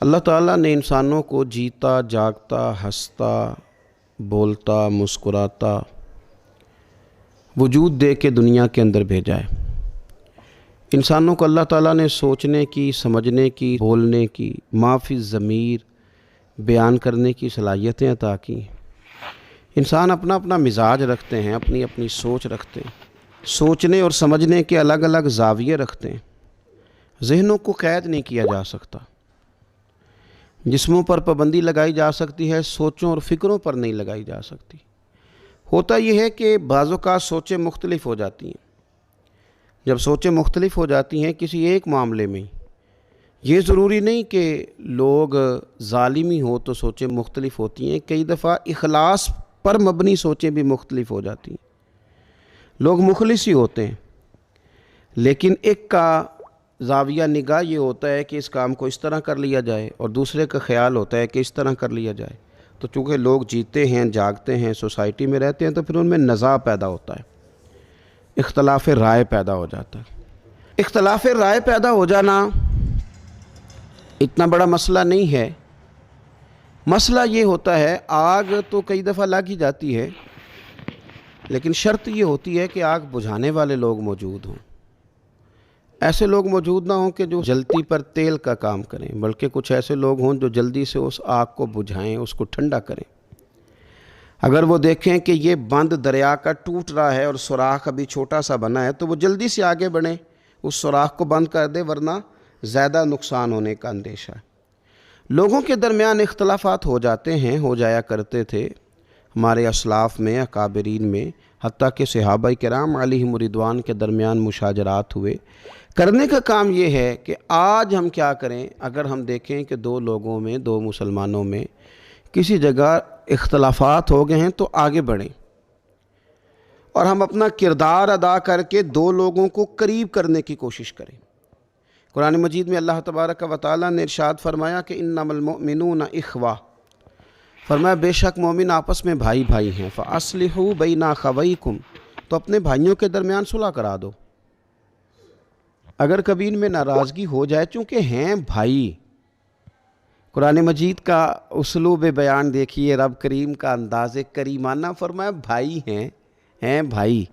اللہ تعالیٰ نے انسانوں کو جیتا جاگتا ہنستا بولتا مسکراتا وجود دے کے دنیا کے اندر بھیجا ہے۔ انسانوں کو اللہ تعالیٰ نے سوچنے کی، سمجھنے کی، بولنے کی، ما فی الضمیر بیان کرنے کی صلاحیتیں عطا کی۔ انسان اپنا اپنا مزاج رکھتے ہیں، اپنی اپنی سوچ رکھتے ہیں، سوچنے اور سمجھنے کے الگ الگ زاویے رکھتے ہیں۔ ذہنوں کو قید نہیں کیا جا سکتا، جسموں پر پابندی لگائی جا سکتی ہے، سوچوں اور فکروں پر نہیں لگائی جا سکتی۔ ہوتا یہ ہے کہ بعض اوقات سوچیں مختلف ہو جاتی ہیں۔ جب سوچیں مختلف ہو جاتی ہیں کسی ایک معاملے میں، یہ ضروری نہیں کہ لوگ ظالمی ہو تو سوچیں مختلف ہوتی ہیں، کئی دفعہ اخلاص پر مبنی سوچیں بھی مختلف ہو جاتی ہیں۔ لوگ مخلص ہی ہوتے ہیں، لیکن ایک کا زاویہ نگاہ یہ ہوتا ہے کہ اس کام کو اس طرح کر لیا جائے، اور دوسرے کا خیال ہوتا ہے کہ اس طرح کر لیا جائے۔ تو چونکہ لوگ جیتے ہیں، جاگتے ہیں، سوسائٹی میں رہتے ہیں، تو پھر ان میں نزاع پیدا ہوتا ہے، اختلاف رائے پیدا ہو جاتا ہے۔ اختلاف رائے پیدا ہو جانا اتنا بڑا مسئلہ نہیں ہے۔ مسئلہ یہ ہوتا ہے، آگ تو کئی دفعہ لگ ہی جاتی ہے، لیکن شرط یہ ہوتی ہے کہ آگ بجھانے والے لوگ موجود ہوں۔ ایسے لوگ موجود نہ ہوں کہ جو جلتی پر تیل کا کام کریں، بلکہ کچھ ایسے لوگ ہوں جو جلدی سے اس آگ کو بجھائیں، اس کو ٹھنڈا کریں۔ اگر وہ دیکھیں کہ یہ بند دریا کا ٹوٹ رہا ہے اور سوراخ ابھی چھوٹا سا بنا ہے، تو وہ جلدی سے آگے بڑھیں، اس سوراخ کو بند کر دیں، ورنہ زیادہ نقصان ہونے کا اندیشہ ہے۔ لوگوں کے درمیان اختلافات ہو جاتے ہیں، ہو جایا کرتے تھے ہمارے اسلاف میں، اکابرین میں، حتیٰ کہ صحابہ کرام علیہم رضوان کے درمیان مشاجرات ہوئے۔ کرنے کا کام یہ ہے کہ آج ہم کیا کریں، اگر ہم دیکھیں کہ دو لوگوں میں، دو مسلمانوں میں کسی جگہ اختلافات ہو گئے ہیں، تو آگے بڑھیں اور ہم اپنا کردار ادا کر کے دو لوگوں کو قریب کرنے کی کوشش کریں۔ قرآن مجید میں اللہ تبارک و تعالیٰ نے ارشاد فرمایا کہ انما المؤمنون اخوہ، فرمایا بے شک مومن آپس میں بھائی بھائی ہیں۔ فاصلحوا بین اخویکم، تو اپنے بھائیوں کے درمیان صلح کرا دو۔ اگر کبھی ان میں ناراضگی ہو جائے، چونکہ ہیں بھائی، قرآن مجید کا اسلوب بیان دیکھیے، رب کریم کا انداز کریمانہ، فرمایا بھائی ہیں بھائی،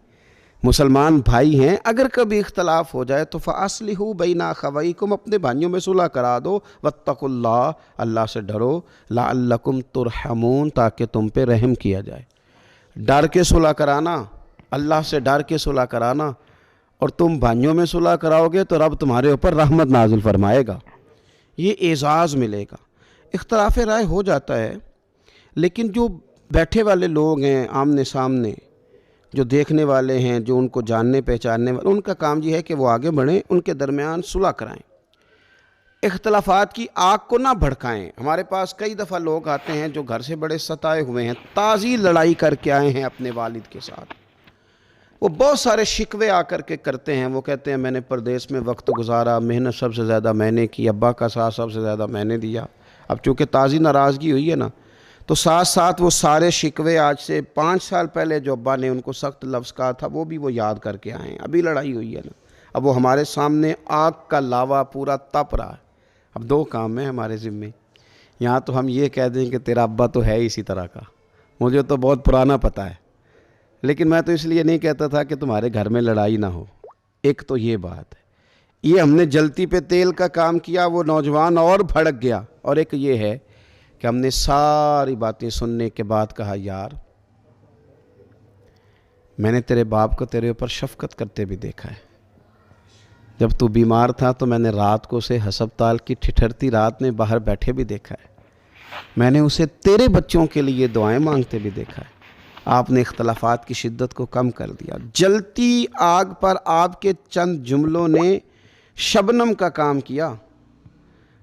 مسلمان بھائی ہیں، اگر کبھی اختلاف ہو جائے تو فاصلحوا بین اخویکم، اپنے بھائیوں میں صلح کرا دو۔ واتقوا اللہ، اللہ سے ڈرو، لعلکم ترحمون، تاکہ تم پہ رحم کیا جائے۔ ڈر کے صلح کرانا، اللہ سے ڈر کے صلح کرانا، اور تم بھائیوں میں صلح کراؤ گے تو رب تمہارے اوپر رحمت نازل فرمائے گا، یہ اعزاز ملے گا۔ اختلاف رائے ہو جاتا ہے، لیکن جو بیٹھے والے لوگ ہیں آمنے سامنے، جو دیکھنے والے ہیں، جو ان کو جاننے پہچاننے والے، ان کا کام یہ ہے کہ وہ آگے بڑھیں، ان کے درمیان صلح کرائیں، اختلافات کی آگ کو نہ بھڑکائیں۔ ہمارے پاس کئی دفعہ لوگ آتے ہیں جو گھر سے بڑے ستائے ہوئے ہیں، تازی لڑائی کر کے آئے ہیں اپنے والد کے ساتھ، وہ بہت سارے شکوے آ کر کے کرتے ہیں۔ وہ کہتے ہیں میں نے پردیس میں وقت گزارا، محنت سب سے زیادہ میں نے کی، ابا کا ساتھ سب سے زیادہ میں نے دیا۔ اب چونکہ تازی ناراضگی ہوئی ہے نا، تو ساتھ ساتھ وہ سارے شکوے آج سے 5 سال پہلے جو ابا نے ان کو سخت لفظ کہا تھا، وہ بھی وہ یاد کر کے آئے ہیں۔ ابھی لڑائی ہوئی ہے نا، اب وہ ہمارے سامنے آگ کا لاوا پورا تپ رہا ہے۔ اب 2 کام ہیں ہمارے ذمے، یہاں تو ہم یہ کہہ دیں کہ تیرا ابا تو ہے اسی طرح کا، مجھے تو بہت پرانا پتہ ہے، لیکن میں تو اس لیے نہیں کہتا تھا کہ تمہارے گھر میں لڑائی نہ ہو۔ ایک تو یہ بات ہے، یہ ہم نے جلتی پہ تیل کا کام کیا، وہ نوجوان اور بھڑک گیا۔ اور ایک یہ ہے کہ ہم نے ساری باتیں سننے کے بعد کہا یار میں نے تیرے باپ کو تیرے اوپر شفقت کرتے بھی دیکھا ہے، جب تو بیمار تھا تو میں نے رات کو اسے ہسپتال کی ٹھٹھرتی رات میں باہر بیٹھے بھی دیکھا ہے، میں نے اسے تیرے بچوں کے لیے دعائیں مانگتے بھی دیکھا ہے۔ آپ نے اختلافات کی شدت کو کم کر دیا، جلتی آگ پر آپ کے چند جملوں نے شبنم کا کام کیا،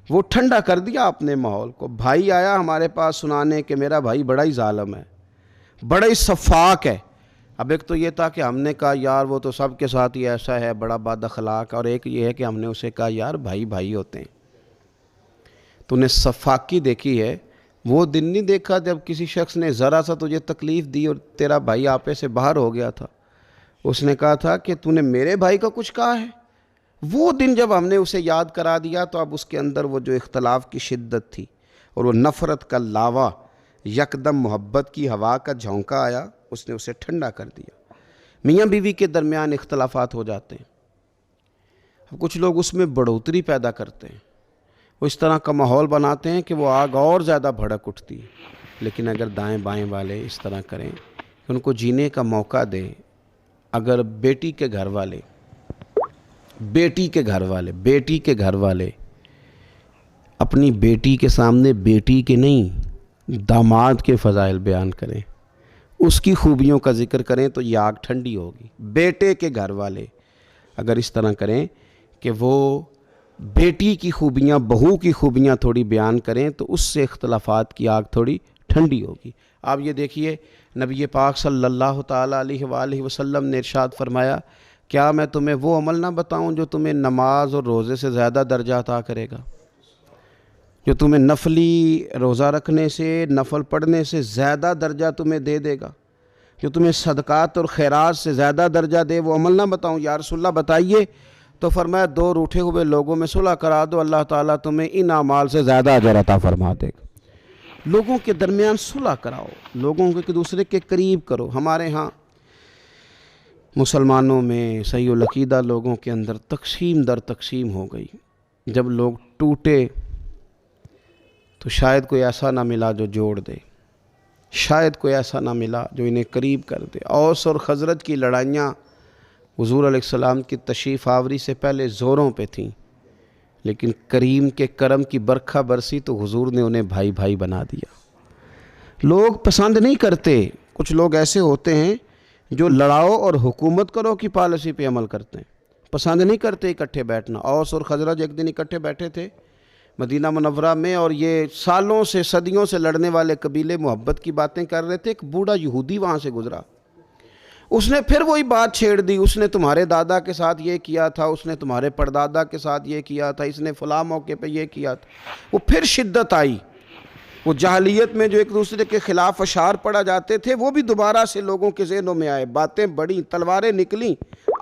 وہ ٹھنڈا کر دیا اپنے ماحول کو۔ بھائی آیا ہمارے پاس سنانے کہ میرا بھائی بڑا ہی ظالم ہے، بڑا ہی صفاق ہے۔ اب ایک تو یہ تھا کہ ہم نے کہا یار وہ تو سب کے ساتھ ہی ایسا ہے، بڑا بد اخلاق، اور ایک یہ ہے کہ ہم نے اسے کہا یار بھائی بھائی ہوتے ہیں۔ تو نے صفاقی دیکھی ہے، وہ دن نہیں دیکھا جب کسی شخص نے ذرا سا تجھے تکلیف دی اور تیرا بھائی آپے سے باہر ہو گیا تھا۔ اس نے کہا تھا کہ تو نے میرے بھائی کا کچھ کہا ہے، وہ دن جب ہم نے اسے یاد کرا دیا تو اب اس کے اندر وہ جو اختلاف کی شدت تھی اور وہ نفرت کا لاوا، یکدم محبت کی ہوا کا جھونکا آیا، اس نے اسے ٹھنڈا کر دیا۔ میاں بیوی کے درمیان اختلافات ہو جاتے ہیں، اب کچھ لوگ اس میں بڑھوتری پیدا کرتے ہیں، وہ اس طرح کا ماحول بناتے ہیں کہ وہ آگ اور زیادہ بھڑک اٹھتی ہے۔ لیکن اگر دائیں بائیں والے اس طرح کریں کہ ان کو جینے کا موقع دیں، اگر بیٹی کے گھر والے اپنی بیٹی کے سامنے بیٹی کے نہیں داماد کے فضائل بیان کریں، اس کی خوبیوں کا ذکر کریں تو یہ آگ ٹھنڈی ہوگی۔ بیٹے کے گھر والے اگر اس طرح کریں کہ وہ بیٹی کی خوبیاں، بہو کی خوبیاں تھوڑی بیان کریں تو اس سے اختلافات کی آگ تھوڑی ٹھنڈی ہوگی۔ آپ یہ دیکھیے نبی پاک صلی اللہ تعالیٰ علیہ وآلہ وسلم نے ارشاد فرمایا، کیا میں تمہیں وہ عمل نہ بتاؤں جو تمہیں نماز اور روزے سے زیادہ درجہ عطا کرے گا، جو تمہیں نفلی روزہ رکھنے سے، نفل پڑھنے سے زیادہ درجہ تمہیں دے دے گا، جو تمہیں صدقات اور خیرات سے زیادہ درجہ دے، وہ عمل نہ بتاؤں؟ یا رسول اللہ بتائیے۔ تو فرمایا، دو روٹھے ہوئے لوگوں میں صلح کرا دو، اللہ تعالیٰ تمہیں ان اعمال سے زیادہ اجر عطا فرما دے گا۔ لوگوں کے درمیان صلح کراؤ، لوگوں کو ایک دوسرے کے قریب کرو۔ ہمارے ہاں مسلمانوں میں صحیح العقیدہ لوگوں کے اندر تقسیم در تقسیم ہو گئی۔ جب لوگ ٹوٹے تو شاید کوئی ایسا نہ ملا جو جوڑ دے، شاید کوئی ایسا نہ ملا جو انہیں قریب کر دے۔ اوس اور خزرج کی لڑائیاں حضور علیہ السلام کی تشریف آوری سے پہلے زوروں پہ تھیں، لیکن کریم کے کرم کی برکھا برسی تو حضور نے انہیں بھائی بھائی بنا دیا۔ لوگ پسند نہیں کرتے، کچھ لوگ ایسے ہوتے ہیں جو لڑاؤ اور حکومت کرو کی پالیسی پہ عمل کرتے ہیں، پسند نہیں کرتے اکٹھے بیٹھنا۔ اوس اور خزرج ایک دن اکٹھے بیٹھے تھے مدینہ منورہ میں، اور یہ سالوں سے صدیوں سے لڑنے والے قبیلے محبت کی باتیں کر رہے تھے۔ ایک بوڑھا یہودی وہاں سے گزرا، اس نے پھر وہی بات چھیڑ دی، اس نے تمہارے دادا کے ساتھ یہ کیا تھا، اس نے تمہارے پردادا کے ساتھ یہ کیا تھا، اس نے فلاں موقع پہ یہ کیا تھا۔ وہ پھر شدت آئی، وہ جاہلیت میں جو ایک دوسرے کے خلاف اشعار پڑا جاتے تھے وہ بھی دوبارہ سے لوگوں کے ذہنوں میں آئے، باتیں بڑھیں، تلواریں نکلیں۔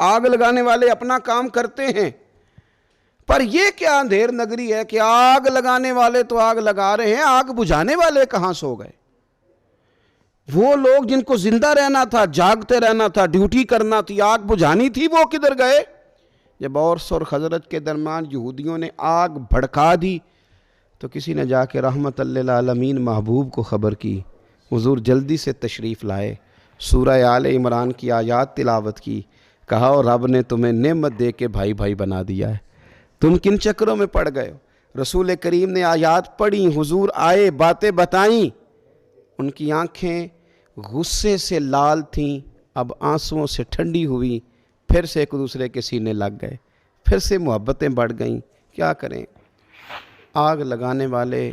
آگ لگانے والے اپنا کام کرتے ہیں، پر یہ کیا اندھیر نگری ہے کہ آگ لگانے والے تو آگ لگا رہے ہیں، آگ بجھانے والے کہاں سو گئے؟ وہ لوگ جن کو زندہ رہنا تھا، جاگتے رہنا تھا، ڈیوٹی کرنا تھی، آگ بجھانی تھی، وہ کدھر گئے؟ جب اوس اور خزرج کے درمیان یہودیوں نے آگ بھڑکا دی تو کسی نے جا کے رحمت للعالمین محبوب کو خبر کی، حضور جلدی سے تشریف لائے، سورہ آل عمران کی آیات تلاوت کی، کہا اور رب نے تمہیں نعمت دے کے بھائی بھائی بنا دیا ہے، تم کن چکروں میں پڑ گئے ہو؟ رسول کریم نے آیات پڑھی، حضور آئے، باتیں بتائیں، ان کی آنکھیں غصے سے لال تھیں، اب آنسوؤں سے ٹھنڈی ہوئی، پھر سے ایک دوسرے کے سینے لگ گئے، پھر سے محبتیں بڑھ گئیں۔ کیا کریں؟ آگ لگانے والے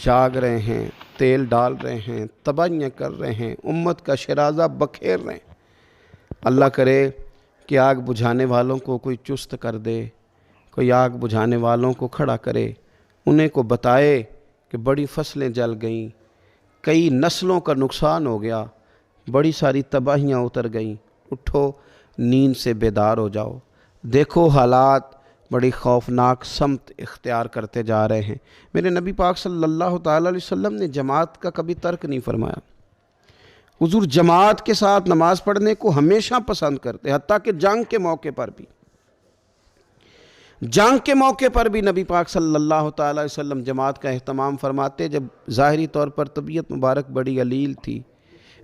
جاگ رہے ہیں، تیل ڈال رہے ہیں، تباہیاں کر رہے ہیں، امت کا شرازہ بکھیر رہے ہیں۔ اللہ کرے کہ آگ بجھانے والوں کو کوئی چست کر دے، کوئی آگ بجھانے والوں کو کھڑا کرے، انہیں کو بتائے کہ بڑی فصلیں جل گئیں، کئی نسلوں کا نقصان ہو گیا، بڑی ساری تباہیاں اتر گئیں، اٹھو نیند سے بیدار ہو جاؤ، دیکھو حالات بڑی خوفناک سمت اختیار کرتے جا رہے ہیں۔ میرے نبی پاک صلی اللہ تعالیٰ علیہ وسلم نے جماعت کا کبھی ترک نہیں فرمایا، حضور جماعت کے ساتھ نماز پڑھنے کو ہمیشہ پسند کرتے، حتیٰ کہ جنگ کے موقع پر بھی نبی پاک صلی اللہ تعالیٰ علیہ وسلم جماعت کا اہتمام فرماتے۔ جب ظاہری طور پر طبیعت مبارک بڑی علیل تھی،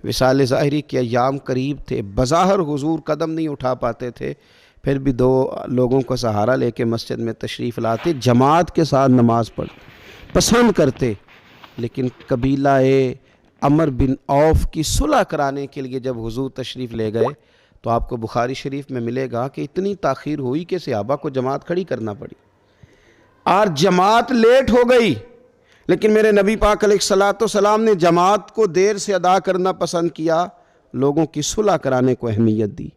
وصال ظاہری کے ایام قریب تھے، بظاہر حضور قدم نہیں اٹھا پاتے تھے، پھر بھی دو لوگوں کا سہارا لے کے مسجد میں تشریف لاتے، جماعت کے ساتھ نماز پڑھتے پسند کرتے۔ لیکن قبیلہ عمر بن عوف کی صلح کرانے کے لیے جب حضور تشریف لے گئے تو آپ کو بخاری شریف میں ملے گا کہ اتنی تاخیر ہوئی کہ صحابہ کو جماعت کھڑی کرنا پڑی، اور جماعت لیٹ ہو گئی، لیکن میرے نبی پاک علیہ الصلوۃ والسلام نے جماعت کو دیر سے ادا کرنا پسند کیا، لوگوں کی صلح کرانے کو اہمیت دی،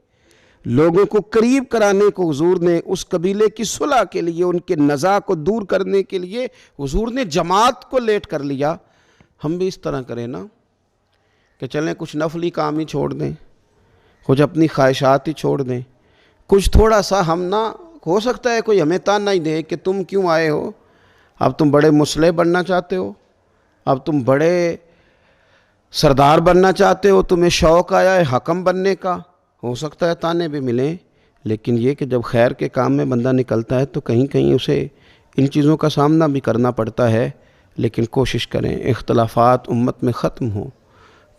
لوگوں کو قریب کرانے کو حضور نے، اس قبیلے کی صلح کے لیے، ان کے نزاع کو دور کرنے کے لیے حضور نے جماعت کو لیٹ کر لیا۔ ہم بھی اس طرح کریں نا کہ چلیں کچھ نفلی کام ہی چھوڑ دیں، کچھ اپنی خواہشات ہی چھوڑ دیں، کچھ تھوڑا سا ہم نا ہو سکتا ہے کوئی ہمیں تانا ہی دے کہ تم کیوں آئے ہو، اب تم بڑے مصلح بننا چاہتے ہو، اب تم بڑے سردار بننا چاہتے ہو، تمہیں شوق آیا ہے حکم بننے کا، ہو سکتا ہے تانے بھی ملیں، لیکن یہ کہ جب خیر کے کام میں بندہ نکلتا ہے تو کہیں کہیں اسے ان چیزوں کا سامنا بھی کرنا پڑتا ہے، لیکن کوشش کریں اختلافات امت میں ختم ہوں،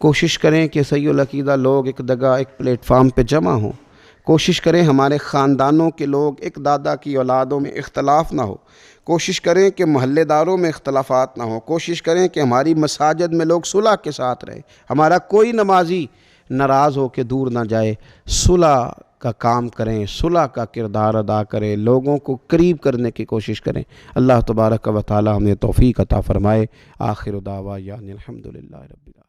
کوشش کریں کہ صحیح العقیدہ لوگ ایک جگہ ایک پلیٹ فارم پہ جمع ہوں، کوشش کریں ہمارے خاندانوں کے لوگ ایک دادا کی اولادوں میں اختلاف نہ ہو، کوشش کریں کہ محلے داروں میں اختلافات نہ ہوں، کوشش کریں کہ ہماری مساجد میں لوگ صلح کے ساتھ رہیں، ہمارا کوئی نمازی ناراض ہو کے دور نہ جائے، صلح کا کام کریں، صلح کا کردار ادا کریں، لوگوں کو قریب کرنے کی کوشش کریں۔ اللہ تبارک و تعالی ہمیں توفیق عطا فرمائے۔ آخر دعوانا الحمدللہ رب العالمین۔